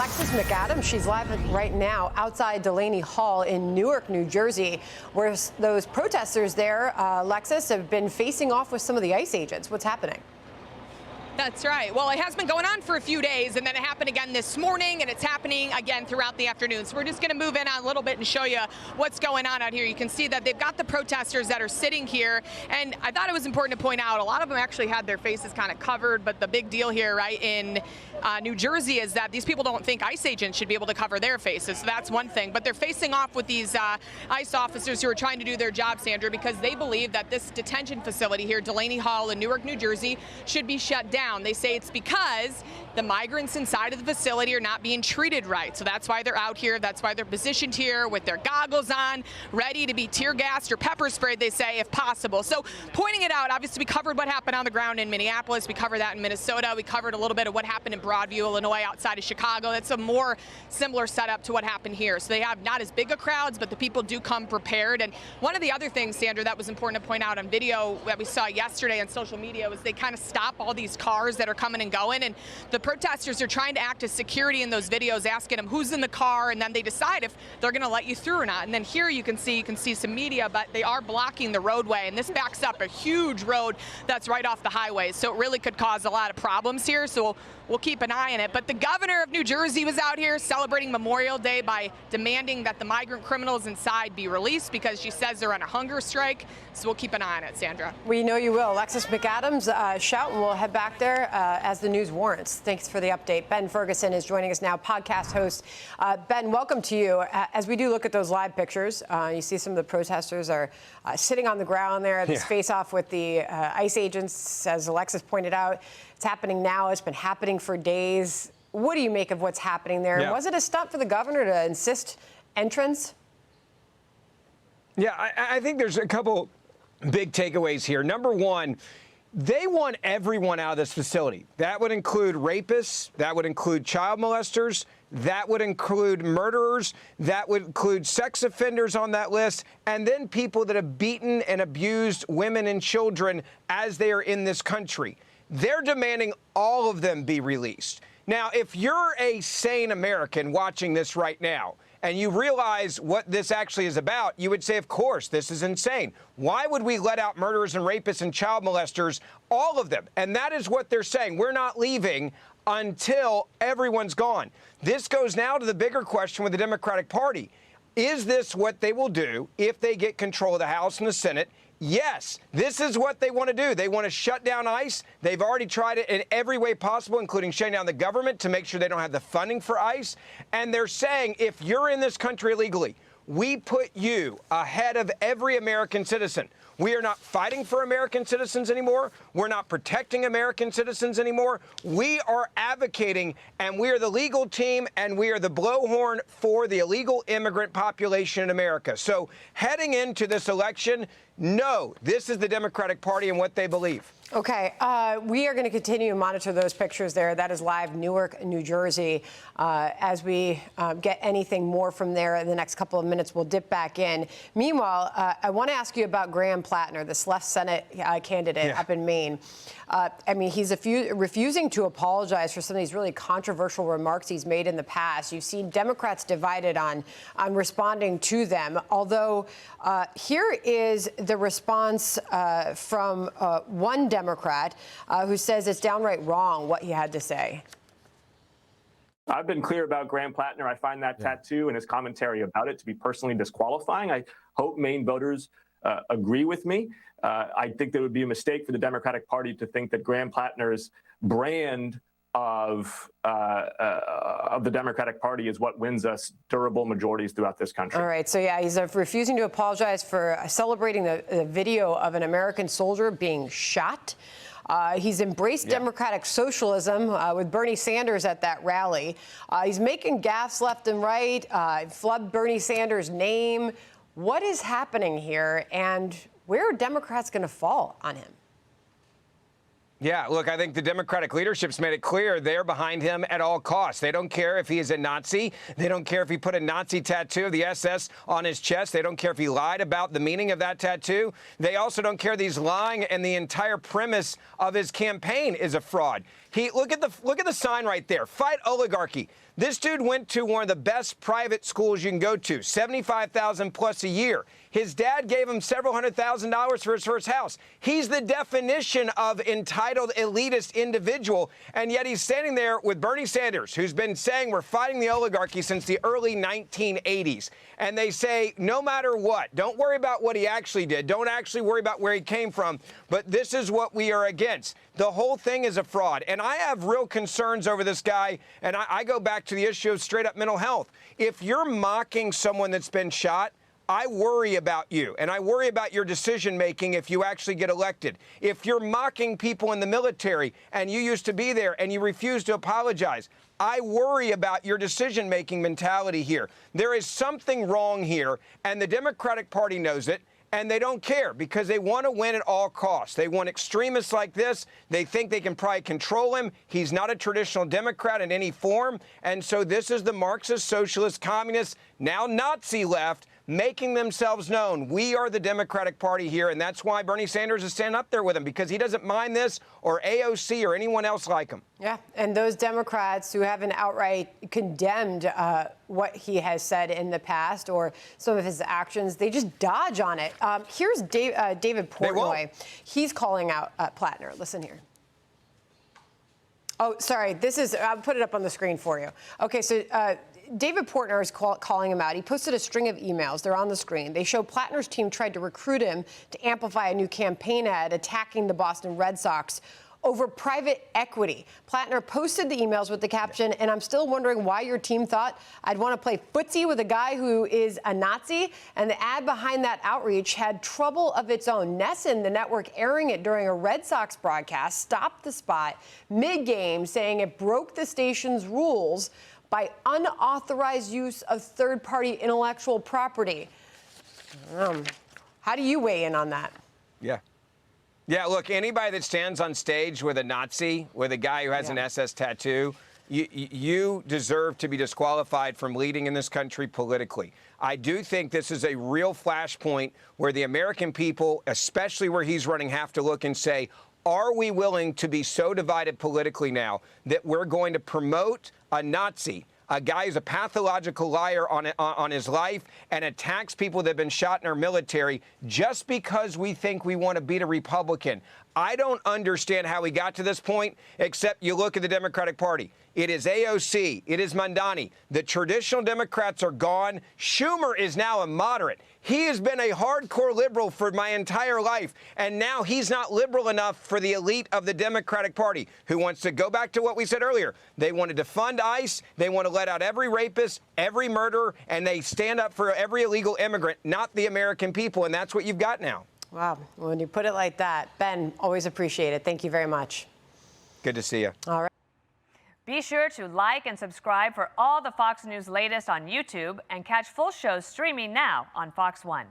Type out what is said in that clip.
Alexis McAdams. She's live right now outside Delaney Hall in Newark, New Jersey, where those protesters there, Alexis, have been facing off with some of the ICE agents. What's happening? That's right. Well, it has been going on for a few days, and then it happened again this morning, and it's happening again throughout the afternoon. So we're just going to move in on a little bit and show you what's going on out here. You can see that they've got the protesters that are sitting here, and I thought it was important to point out a lot of them actually had their faces kind of covered, but the big deal here, right, in New Jersey is that these people don't think ICE agents should be able to cover their faces. So that's one thing. But they're facing off with these ICE officers who are trying to do their job, Sandra, because they believe that this detention facility here, Delaney Hall in Newark, New Jersey, should be shut down. They say it's because the migrants inside of the facility are not being treated right. So that's why they're out here. That's why they're positioned here with their goggles on, ready to be tear gassed or pepper sprayed, they say, if possible. So pointing it out, obviously we covered what happened on the ground in Minneapolis. We covered that in Minnesota. We covered a little bit of what happened in Broadview, Illinois, outside of Chicago. That's a more similar setup to what happened here. So they have not as big of crowds, but the people do come prepared. And one of the other things, Sandra, that was important to point out on video that we saw yesterday on social media was they kind of stop all these cars that are coming and going, and the protesters are trying to act as security in those videos, asking them who's in the car, and then they decide if they're going to let you through or not. And then here you can see some media, but they are blocking the roadway, and this backs up a huge road that's right off the highway, so it really could cause a lot of problems here. So we'll keep an eye on it. But the governor of New Jersey was out here celebrating Memorial Day by demanding that the migrant criminals inside be released because she says they're on a hunger strike. So we'll keep an eye on it, Sandra. We know you will. Alexis McAdams, shout, and we'll head back there as the news warrants. Thanks for the update. Ben Ferguson is joining us now, podcast host. Ben, welcome to you. As we do look at those live pictures, you see some of the protesters are sitting on the ground there at this face-off with the ICE agents, as Alexis pointed out. It's happening now. It's been happening for days. What do you make of what's happening there? Yeah. Was it a stunt for the governor to insist entrance? Yeah, I think there's a couple big takeaways here. Number one, they want everyone out of this facility. That would include rapists. That would include child molesters. That would include murderers. That would include sex offenders on that list. And then people that have beaten and abused women and children as they are in this country. They're demanding all of them be released. Now, if you're a sane American watching this right now, and you realize what this actually is about, you would say, of course, this is insane. Why would we let out murderers and rapists and child molesters, all of them? And that is what they're saying. We're not leaving until everyone's gone. This goes now to the bigger question with the Democratic Party. Is this what they will do if they get control of the House and the Senate? Yes, this is what they want to do. They want to shut down ICE. They've already tried it in every way possible, including shutting down the government to make sure they don't have the funding for ICE. And they're saying, if you're in this country illegally, we put you ahead of every American citizen. We are not fighting for American citizens anymore. We're not protecting American citizens anymore. We are advocating, and we are the legal team, and we are the blowhorn for the illegal immigrant population in America. So heading into this election, no, this is the Democratic Party and what they believe. Okay, we are going to continue to monitor those pictures there. That is live, Newark, New Jersey. As we get anything more from there in the next couple of minutes, we'll dip back in. Meanwhile, I want to ask you about Graham Plattner, this left Senate candidate up in Maine. I mean, he's refusing to apologize for some of these really controversial remarks he's made in the past. You've seen Democrats divided on responding to them. Although here is the response from one Democrat who says it's downright wrong what he had to say. I've been clear about Graham Plattner. I find that tattoo and his commentary about it to be personally disqualifying. I hope Maine voters agree with me. I think there would be a mistake for the Democratic Party to think that Graham Plattner's brand of the Democratic Party is what wins us durable majorities throughout this country. All right. So, yeah, he's refusing to apologize for celebrating the video of an American soldier being shot. He's embraced democratic socialism with Bernie Sanders at that rally. He's making gaffes left and right, flubbed Bernie Sanders' name. What is happening here, and where are Democrats going to fall on him? Yeah, look, I think the Democratic leadership's made it clear they're behind him at all costs. They don't care if he is a Nazi. They don't care if he put a Nazi tattoo of the SS on his chest. They don't care if he lied about the meaning of that tattoo. They also don't care that he's lying and the entire premise of his campaign is a fraud. Look at the sign right there. Fight oligarchy. This dude went to one of the best private schools you can go to, $75,000 plus a year. His dad gave him several $100,000 for his first house. He's the definition of entitled elitist individual, and yet he's standing there with Bernie Sanders, who's been saying we're fighting the oligarchy since the early 1980s. And they say, no matter what, don't worry about what he actually did. Don't actually worry about where he came from. But this is what we are against. The whole thing is a fraud. And I have real concerns over this guy. And I go back to the issue of straight up mental health. If you're mocking someone that's been shot, I worry about you, and I worry about your decision-making if you actually get elected. If you're mocking people in the military and you used to be there and you refuse to apologize, I worry about your decision-making mentality here. There is something wrong here, and the Democratic Party knows it, and they don't care because they want to win at all costs. They want extremists like this. They think they can probably control him. He's not a traditional Democrat in any form, and so this is the Marxist, socialist, communist, now Nazi left making themselves known. We are the Democratic Party here, and that's why Bernie Sanders is standing up there with him, because he doesn't mind this or AOC or anyone else like him. Yeah, and those Democrats who haven't outright condemned what he has said in the past or some of his actions, they just dodge on it. Here's David Portnoy. He's calling out Plattner. Listen here. Oh, sorry. I'll put it up on the screen for you. Okay, so David Portnoy is calling him out. He posted a string of emails. They're on the screen. They show Plattner's team tried to recruit him to amplify a new campaign ad attacking the Boston Red Sox over private equity. Plattner posted the emails with the caption, and I'm still wondering why your team thought I'd want to play footsie with a guy who is a Nazi. And the ad behind that outreach had trouble of its own. Nesson, the network airing it during a Red Sox broadcast, stopped the spot mid-game, saying it broke the station's rules by unauthorized use of third-party intellectual property. How do you weigh in on that? Yeah, look, anybody that stands on stage with a Nazi, with a guy who has an SS tattoo, you deserve to be disqualified from leading in this country politically. I do think this is a real flashpoint where the American people, especially where he's running, have to look and say, are we willing to be so divided politically now that we're going to promote a Nazi, a guy who's a pathological liar on his life and attacks people that have been shot in our military just because we think we want to beat a Republican? I don't understand how we got to this point, except you look at the Democratic Party. It is AOC. It is Mandani. The traditional Democrats are gone. Schumer is now a moderate. He has been a hardcore liberal for my entire life, and now he's not liberal enough for the elite of the Democratic Party, who wants to go back to what we said earlier. They want to defund ICE. They want to let out every rapist, every murderer, and they stand up for every illegal immigrant, not the American people, and that's what you've got now. Wow. When you put it like that, Ben, always appreciate it. Thank you very much. Good to see you. All right. Be sure to like and subscribe for all the Fox News latest on YouTube and catch full shows streaming now on Fox One.